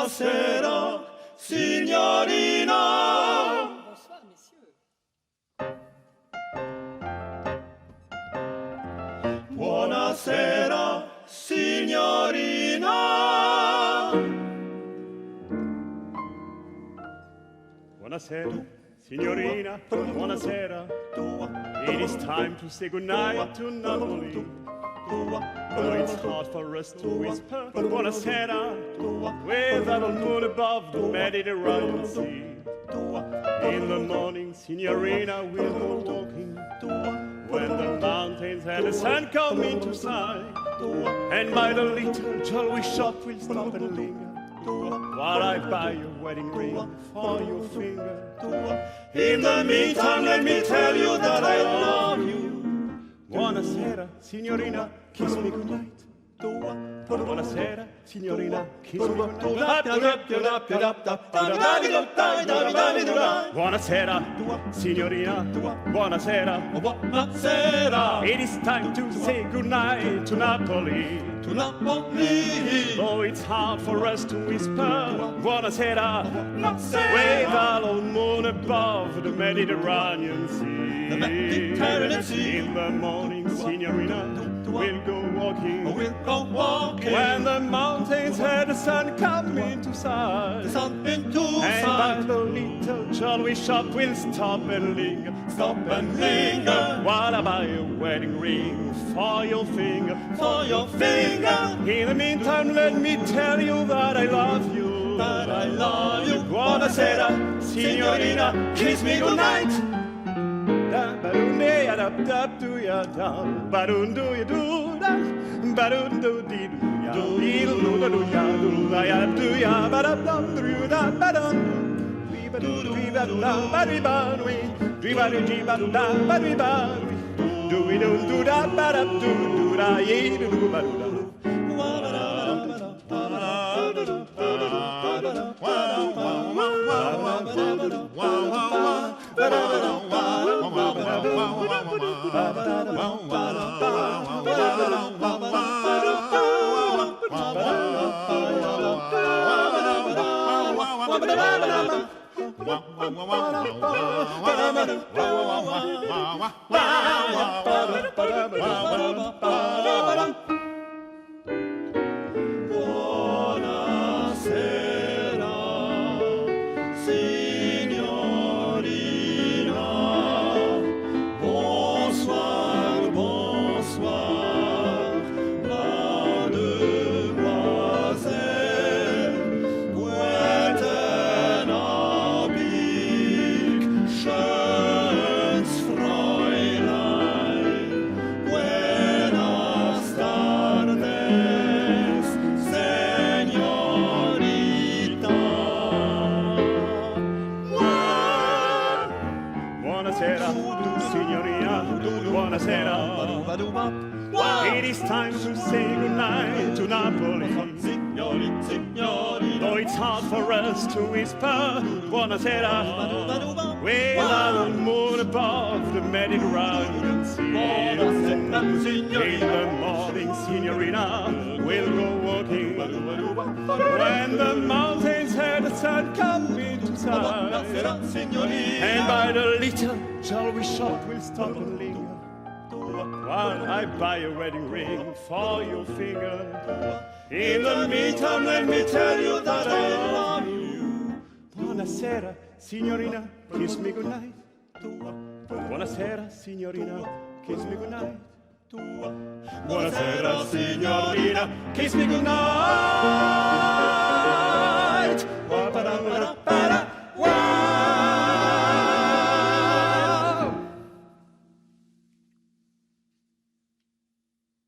Buonasera, signorina. Bonsoir, messieurs. Buonasera, signorina. Buonasera, signorina. Buonasera. It is time to say goodnight to Napoli. Oh, it's hard for us to whisper Buonasera without a moon above the Mediterranean Sea. In the morning, signorina, we'll go walking when the mountains and the sun come into sight. And by the little jewelry shop we'll stop and linger while I buy your wedding ring for your finger. In the meantime, let me tell you that I love you. Buonasera, signorina, kiss me goodnight. Buonasera, signorina, kiss me goodnight. Buonasera, signorina, buonasera. Buonasera, It is time to say goodnight to Napoli. to Napoli. Oh, it's hard for us to whisper Buonasera Buonasera. without a moon above the Mediterranean Sea. The Mediterranean Sea. In the morning, signorina, we'll go walking We'll go walking when the mountains and the sun come into sight. the sun into And by sight. the little jewelry shop we'll stop and linger, Stop and linger while I buy a wedding ring for your finger. for your finger. In the meantime, let me tell you that I love you. That I love you. Buonasera, signorina, kiss me goodnight. Da ba-dum-dee, ya, da-da-do-ya, da, ba-dum-do-ya-do, da, ba-dum-do-dee-do-ya, dee-do-do-do-ya, do-da-ya, do-ya, ba-da-dum-do-ya, ba-dum. Dee-ba-doo-dee-ba-da, ba-dee-ba-dee, dee-ba-dee-dee-ba-da, ba-dee-ba-dee, do-we-do-do-da, ba-da-do-do-da, yee-do-do-ba-do-da. It is time to say goodnight to Napoli. Though it's hard for us to whisper Buonasera without a moon above the Mediterranean Sea. In the morning, signorina, we'll go walking when the mountains and the sun come into sight. And by the little jewelry shop we'll stop and linger while I buy a wedding ring for your finger. In the meantime, let me tell you that I love you. Buonasera, signorina, kiss me goodnight. Buonasera, signorina, kiss me goodnight. Buonasera, signorina, kiss me goodnight.